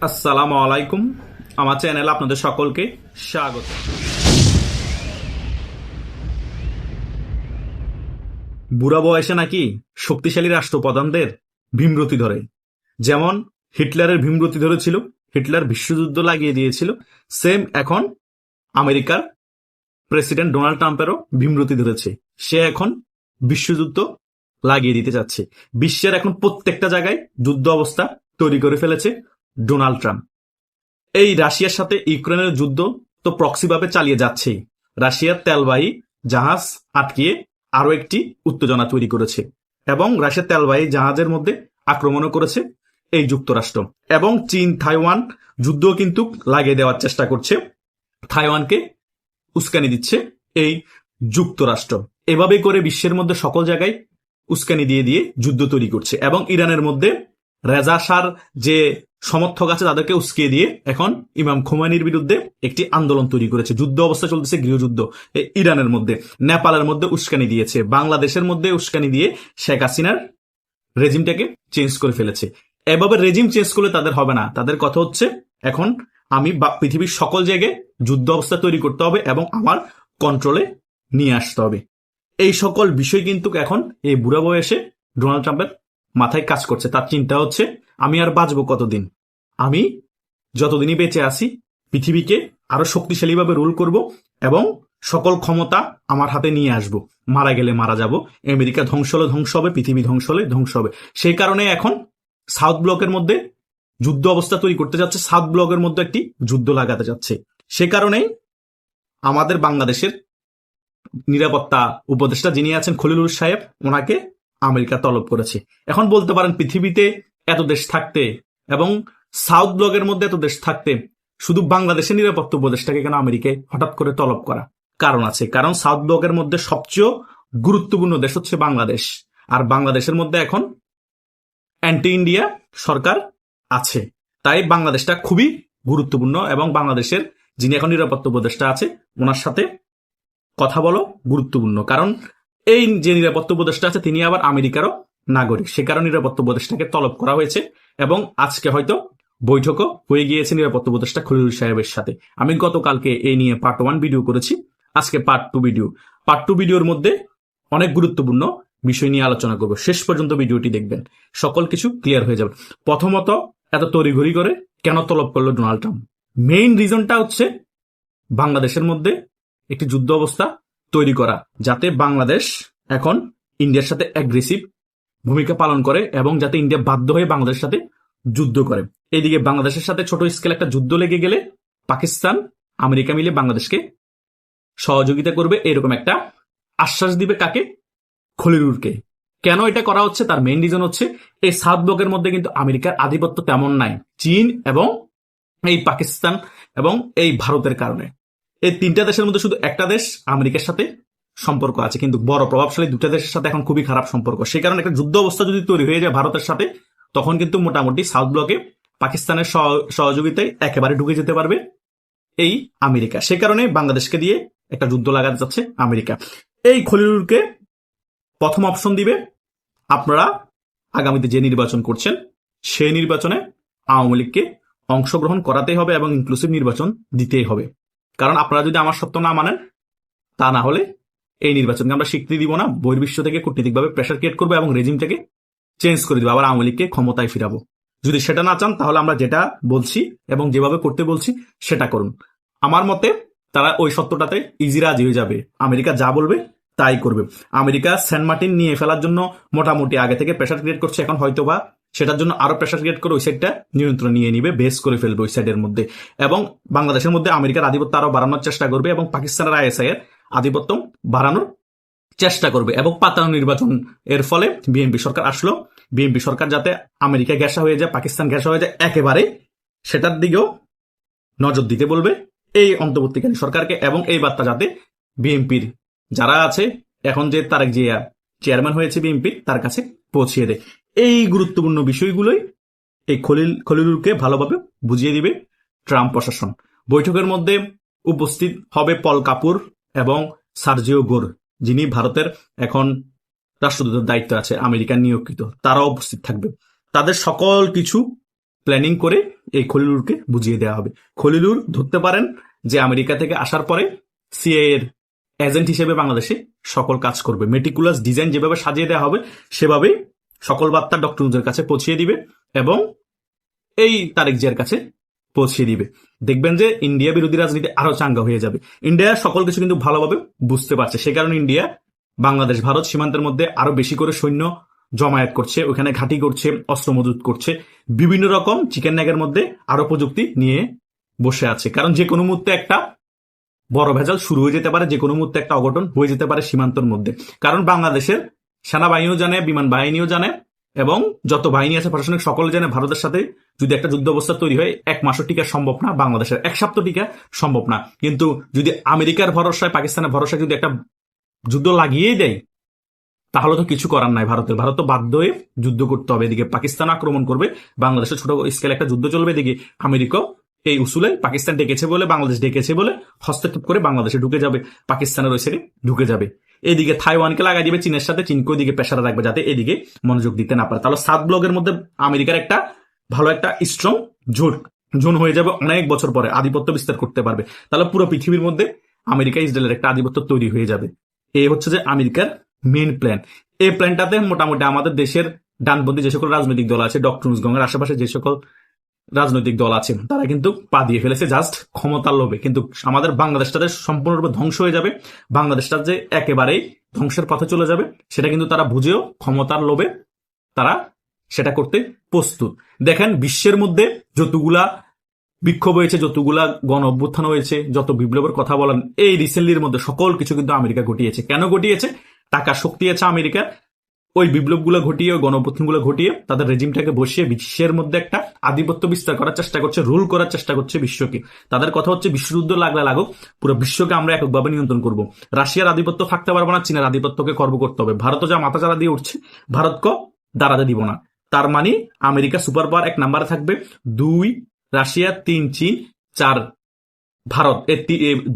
আসসালামু আলাইকুম। আমার চ্যানেলে আপনাদের সকলকে স্বাগত। বুড়া বয়সে নাকি শক্তিশালী রাষ্ট্রপ্রধানদের ভীমরতি ধরে, যেমন হিটলারের ভীমরতি ধরেছিল, হিটলার বিশ্বযুদ্ধ লাগিয়ে দিয়েছিল। সেম এখন আমেরিকার প্রেসিডেন্ট ডোনাল্ড ট্রাম্পেরও ভীমরতি ধরেছে। সে এখন বিশ্বযুদ্ধ লাগিয়ে দিতে যাচ্ছে। বিশ্বের এখন প্রত্যেকটা জায়গায় যুদ্ধ অবস্থা তৈরি করে ফেলেছে ডোনাল্ড ট্রাম্প। এই রাশিয়ার সাথে ইউক্রেনের যুদ্ধ তো প্রক্সিভাবে চালিয়ে যাচ্ছেই। রাশিয়ার তেলবাহী জাহাজ আটকিয়ে আরো একটি উত্তেজনা তৈরি করেছে, এবং রাশিয়ার তেলবাহী জাহাজের মধ্যে আক্রমণও করেছে এই যুক্তরাষ্ট্র। এবং চীন থাইওয়ান যুদ্ধ কিন্তু লাগিয়ে দেওয়ার চেষ্টা করছে, থাইওয়ানকে উস্কানি দিচ্ছে এই যুক্তরাষ্ট্র। এভাবে করে বিশ্বের মধ্যে সকল জায়গায় উস্কানি দিয়ে দিয়ে যুদ্ধ তৈরি করছে। এবং ইরানের মধ্যে রেজা শাহর যে সমর্থক আছে তাদেরকে উস্কিয়ে দিয়ে এখন ইমাম খোমেনির বিরুদ্ধে একটি আন্দোলন তৈরি করেছে। যুদ্ধ অবস্থা চলতেছে, গৃহযুদ্ধ ইরানের মধ্যে। নেপালের মধ্যে উস্কানি দিয়েছে, বাংলাদেশের মধ্যে উস্কানি দিয়ে শেখ হাসিনার রেজিমটাকে চেঞ্জ করে ফেলেছে। এভাবে রেজিম চেঞ্জ করলে তাদের হবে না। তাদের কথা হচ্ছে এখন আমি পৃথিবীর সকল জায়গায় যুদ্ধ অবস্থা তৈরি করতে হবে এবং আমার কন্ট্রোলে নিয়ে আসতে হবে। এই সকল বিষয় কিন্তু এখন এই বুড়া বয়সে ডোনাল্ড ট্রাম্পের মাথায় কাজ করছে। তার চিন্তা হচ্ছে আমি আর বাঁচবো কতদিন, আমি যতদিনই বেঁচে আছি পৃথিবীকে আরো শক্তিশালীভাবে রুল করব এবং সকল ক্ষমতা আমার হাতে নিয়ে আসব। মারা গেলে মারা যাব, আমেরিকা ধ্বংস হলে ধ্বংস হবে, পৃথিবী ধ্বংস হলে ধ্বংস হবে। সেই কারণে এখন সাউথ ব্লকের মধ্যে যুদ্ধ অবস্থা তৈরি করতে যাচ্ছে, সাউথ ব্লকের মধ্যে একটি যুদ্ধ লাগাতে যাচ্ছে। সে কারণেই আমাদের বাংলাদেশের নিরাপত্তা উপদেষ্টা যিনি আছেন খলিলুর সাহেব, ওনাকে আমেরিকা তলব করেছে। এখন বলতে পারেন পৃথিবীতে এত দেশ থাকতে এবং সাউথ ব্লকের মধ্যে এত দেশ থাকতে শুধু বাংলাদেশের নিরাপত্তা উপদেষ্টাকে কেন আমেরিকায় হঠাৎ করে তলব করা? কারণ আছে, কারণ সাউথ ব্লকের মধ্যে সবচেয়ে গুরুত্বপূর্ণ দেশ হচ্ছে বাংলাদেশ। আর বাংলাদেশের মধ্যে এখন অ্যান্টি ইন্ডিয়া সরকার আছে, তাই বাংলাদেশটা খুবই গুরুত্বপূর্ণ। এবং বাংলাদেশের যিনি এখন নিরাপত্তা উপদেষ্টা আছে ওনার সাথে কথা বলো গুরুত্বপূর্ণ, কারণ এই যে নিরাপত্তা উপদেষ্টা আছে তিনি আবার আমেরিকারও নাগরিক। সে কারণে নিরাপত্তা উপদেষ্টাকে তলব করা হয়েছে এবং আজকে হয়তো বৈঠকও হয়ে গিয়েছে নিরাপত্তা উপদেষ্টা খলিলুর সাহেবের সাথে। আমি গতকালকে এই নিয়ে পার্ট 1 ভিডিও করেছি, আজকে পার্ট 2 ভিডিও। পার্ট 2 ভিডিওর মধ্যে অনেক গুরুত্বপূর্ণ বিষয় নিয়ে আলোচনা করব। শেষ পর্যন্ত ভিডিওটি দেখবেন, সকল কিছু ক্লিয়ার হয়ে যাবে। প্রথমত, এত তড়িঘড়ি করে কেন তলব করলো ডোনাল্ড ট্রাম্প? মেইন রিজনটা হচ্ছে বাংলাদেশের মধ্যে একটি যুদ্ধ অবস্থা তৈরি করা, যাতে বাংলাদেশ এখন ইন্ডিয়ার সাথে অ্যাগ্রেসিভ ভূমিকা পালন করে এবং যাতে ইন্ডিয়া বাধ্য হয়ে বাংলাদেশের সাথে যুদ্ধ করে। এইদিকে বাংলাদেশের সাথে ছোট স্কেল একটা যুদ্ধ লেগে গেলে পাকিস্তান আমেরিকা মিলে বাংলাদেশকে সহযোগিতা করবে, এরকম একটা আশ্বাস দিবে কাকে? খলিলুরকে। কেন এটা করা হচ্ছে? তার মেইন রিজন হচ্ছে এই সাউথ ব্লকের মধ্যে কিন্তু আমেরিকার আধিপত্য তেমন নাই, চীন এবং এই পাকিস্তান এবং এই ভারতের কারণে। এই তিনটা দেশের মধ্যে শুধু একটা দেশ আমেরিকার সাথে সম্পর্ক আছে, কিন্তু বড় প্রভাবশালী দুটা দেশের সাথে এখন খুবই খারাপ সম্পর্ক। সেই কারণে একটা যুদ্ধ অবস্থা যদি তৈরি হয়ে যায় ভারতের সাথে, তখন কিন্তু মোটামুটি সাউথ ব্লকে পাকিস্তানের সহযোগিতায় একেবারে ঢুকে যেতে পারবে এই আমেরিকা। সে কারণে বাংলাদেশকে দিয়ে একটা যুদ্ধ লাগাতে যাচ্ছে আমেরিকা। এই খলিলুরকে প্রথম অপশন দিবে আপনারা আগামীতে যে নির্বাচন করছেন সেই নির্বাচনে আওয়ামী লীগকে অংশগ্রহণ করাতেই হবে এবং ইনক্লুসিভ নির্বাচন দিতেই হবে। কারণ আপনারা যদি আমার সত্য না মানেন, তা না হলে এই নির্বাচনকে আমরা স্বীকৃতি দিব না। বহির্বিশ্ব থেকে কূটনীতিকভাবে প্রেশার ক্রিয়েট করবো এবং রেজিমটাকে চেঞ্জ করে দিব, আবার আওয়ামী লীগকে ক্ষমতায় ফিরাবো। যদি সেটা না চান তাহলে আমরা যেটা বলছি এবং যেভাবে করতে বলছি সেটা করুন। আমার মতে তারা ওই সত্যটাতে ইজি রাজি হয়ে যাবে। আমেরিকা যা বলবে তাই করবে। আমেরিকা সেন্ট মার্টিন নিয়ে ফেলার জন্য মোটামুটি আগে থেকে প্রেশার ক্রিয়েট করছে, এখন হয়তোবা সেটার জন্য আরো প্রেশার ক্রিয়েট করে ওই সাইডটা নিয়ন্ত্রণ নিয়ে নিবে, বেস করে ফেলবে ওই সাইডের মধ্যে। এবং বাংলাদেশের মধ্যে আমেরিকার আধিপত্য আরো বাড়ানোর চেষ্টা করবে এবং পাকিস্তানের আইএসআই এর আধিপত্য বাড়ানোর চেষ্টা করবে। এবং পাতানো নির্বাচন এর ফলে বিএনপি সরকার আসলো, বিএনপি সরকার যাতে আমেরিকা ঘেঁষা হয়ে যায়, পাকিস্তান ঘেঁষা হয়ে যায় একেবারে, সেটার দিকেও নজর দিতে বলবে এই অন্তর্বর্তীকালীন সরকারকে। এবং এই বার্তা যাতে বিএনপির যারা আছে, এখন যে তারেক জিয়া চেয়ারম্যান হয়েছে বিএনপি, তার কাছে পৌঁছিয়ে দেয়। এই গুরুত্বপূর্ণ বিষয়গুলোই এই খলিলুরকে ভালোভাবে বুঝিয়ে দিবে ট্রাম্প প্রশাসন। বৈঠকের মধ্যে উপস্থিত হবে পল কাপুর এবং সার্জিও গোর, যিনি ভারতের এখন রাষ্ট্রদূতের দায়িত্ব আছে আমেরিকার নিয়োগকৃত, তারাও উপস্থিত থাকবে। তাদের সকল কিছু প্ল্যানিং করে এই খলিলুরকে বুঝিয়ে দেওয়া হবে। খলিলুর ধরতে পারেন যে আমেরিকা থেকে আসার পরে সিআইএ এর এজেন্ট হিসেবে বাংলাদেশে সকল কাজ করবে। মেটিকুলাস ডিজাইন যেভাবে সাজিয়ে দেওয়া হবে সেভাবেই সকল বার্তা ডক্টর ইউনূসের কাছে পৌঁছিয়ে দিবে এবং এই তারেক জিয়ার কাছে পৌঁছিয়ে দিবে। দেখবেন যে ইন্ডিয়া বিরোধী রাজনীতি আরো চাঙ্গা হয়ে যাবে। ইন্ডিয়া সকল কিছু কিন্তু ভালোভাবে বুঝতে পারছে, সে কারণে ইন্ডিয়া বাংলাদেশ ভারত সীমান্তের মধ্যে আরো বেশি করে সৈন্য জমায়েত করছে, ওখানে ঘাঁটি করছে, অস্ত্র মজুত করছে, বিভিন্ন রকম চিকেন নেগের মধ্যে আরো প্রযুক্তি নিয়ে বসে আছে। কারণ যে কোনো মুহূর্তে একটা বড় ভেজাল শুরু হয়ে যেতে পারে, যে কোনো মুহূর্তে একটা অঘটন হয়ে যেতে পারে সীমান্তের মধ্যে। কারণ বাংলাদেশের সেনাবাহিনীও জানে, বিমান বাহিনীও জানে এবং যত বাহিনী আছে প্রশাসনিক সকলে জানে ভারতের সাথে যদি একটা যুদ্ধ অবস্থা তৈরি হয় 1 মাসও টিকা সম্ভব না, বাংলাদেশের 1 সপ্তাহ টিকা সম্ভব না। কিন্তু যদি আমেরিকার ভরসায়, পাকিস্তানের ভরসায় যদি একটা যুদ্ধ লাগিয়েই দেয় তাহলে তো কিছু করার নাই ভারতের। ভারত তো বাধ্য হয়ে যুদ্ধ করতে হবে। এদিকে পাকিস্তান আক্রমণ করবে, বাংলাদেশে ছোট স্কেলে একটা যুদ্ধ চলবে, এদিকে আমেরিকা এই উসুলে পাকিস্তান ডেকেছে বলে, বাংলাদেশ ডেকেছে বলে হস্তক্ষেপ করে বাংলাদেশে ঢুকে যাবে, পাকিস্তানের ওই সাইডে ঢুকে যাবে। এদিকে থাইওয়ানকে লাগাই দিবে চীনের সাথে, চীনকে ওইদিকে প্রেসারে রাখবে যাতে এদিকে মনোযোগ দিতে না পারে। তাহলে সাত ব্লকের মধ্যে আমেরিকার একটা ভালো একটা স্ট্রং জোন হয়ে যাবে, অনেক বছর পরে আধিপত্য বিস্তার করতে পারবে। তাহলে পুরো পৃথিবীর মধ্যে আমেরিকা ইসরায়েলের একটা আধিপত্য তৈরি হয়ে যাবে। এই হচ্ছে যে আমেরিকার মেইন প্ল্যান। এই প্ল্যানটাতে মোটামুটি আমাদের দেশের ডানপন্থী যে সকল রাজনৈতিক দল আছে, ডক্টর ইউনূস গঙ্গের আশেপাশে যে সকল রাজনৈতিক দল আছে তারা কিন্তু পা দিয়ে ফেলেছে জাস্ট ক্ষমতার লোভে। কিন্তু আমাদের বাংলাদেশটা যে সম্পূর্ণরূপে ধ্বংস হয়ে যাবে, বাংলাদেশটা যে একেবারেই ধ্বংসের পথে চলে যাবে সেটা কিন্তু তারা বুঝেও ক্ষমতার লোভে তারা সেটা করতে প্রস্তুত। দেখেন বিশ্বের মধ্যে যতগুলা বিক্ষোভ হয়েছে, যতগুলা গণ অভ্যুত্থান হয়েছে, যত বিপ্লবের কথা বলেন, এই রিসেন্টলির মধ্যে সকল কিছু কিন্তু আমেরিকা ঘটিয়েছে। কেন ঘটিয়েছে? টাকার শক্তি আছে আমেরিকার। ওই বিপ্লবগুলো ঘটিয়ে, ওই গণ অভ্যুত্থানগুলো ঘটিয়ে তাদের রেজিমটাকে বসিয়ে বিশ্বের মধ্যে একটা আধিপত্য বিস্তার করার চেষ্টা করছে, রুল করার চেষ্টা করছে বিশ্বকে। তাদের কথা হচ্ছে বিশ্বযুদ্ধ লাগলে লাগুক, পুরো বিশ্বকে আমরা এককভাবে নিয়ন্ত্রণ করব। রাশিয়ার আধিপত্য থাকতে পারবো না, চীনের আধিপত্যকে খর্ব করতে হবে। ভারতও যা মাথা চারা দিয়ে উঠছে, ভারতকে দাঁড়াতে দিব না। তার মানে আমেরিকা সুপার পাওয়ার 1 নম্বরে থাকবে, 2 রাশিয়া, 3 চীন, 4 ভারত।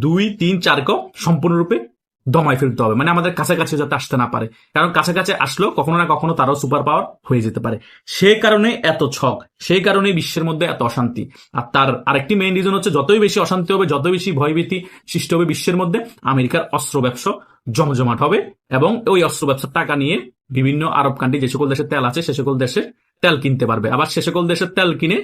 2, 3, 4 সম্পূর্ণরূপে দমাই ফেলতে হবে, মানে আমাদের কাছাকাছি যাতে আসতে না পারে। কারণ কাছাকাছি আসলেও কখনো না কখনো তারাও সুপার পাওয়ার হয়ে যেতে পারে। সেই কারণে এত ছক, সেই কারণে বিশ্বের মধ্যে এত অশান্তি। আর তার আরেকটি মেইন রিজন হচ্ছে যতই বেশি অশান্তি হবে, যত বেশি ভয়ভীতি সৃষ্টি হবে বিশ্বের মধ্যে, আমেরিকার অস্ত্র ব্যবসা জমজমাট হবে এবং ওই অস্ত্র ব্যবসার টাকা নিয়ে বিভিন্ন আরব কান্ট্রি যে সকল দেশের তেল আছে সে সকল দেশে তেল কিনতে পারবে। আবার সে সকল দেশের তেল কিনে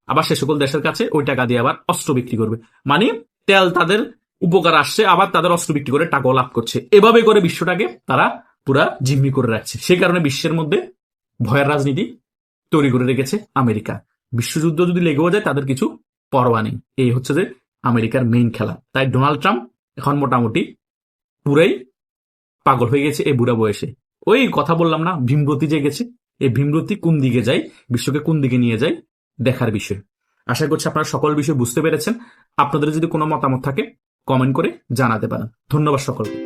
আবার সে সকল দেশের কাছে ওই টাকা দিয়ে আবার অস্ত্র বিক্রি করবে। মানে তেল তাদের উপকার আসছে, আবার তাদের অস্ত্র বিক্রি করে টাকাও লাভ করছে। এভাবে করে বিশ্বটাকে তারা পুরা জিম্মি করে রাখছে। সেই কারণে বিশ্বের মধ্যে ভয়ের রাজনীতি তৈরি করে রেখেছে আমেরিকা। বিশ্বযুদ্ধ যদি লেগেও যায় তাদের কিছু পরোয়া নেই। এই হচ্ছে যে আমেরিকার মেইন খেলা। তাই ডোনাল্ড ট্রাম্প এখন মোটামুটি পুরাই পাগল হয়ে গেছে এই বুড়া বয়সে। ওই কথা বললাম না, ভীমরতি জেগেছে। এই ভীমরতি কোন দিকে যায়, বিশ্বকে কোন দিকে নিয়ে যায় দেখার বিষয়। আশা করছি আপনারা সকল বিষয় বুঝতে পেরেছেন। আপনাদের যদি কোনো মতামত থাকে কমেন্ট করে জানাতে পারেন। ধন্যবাদ সকলকে।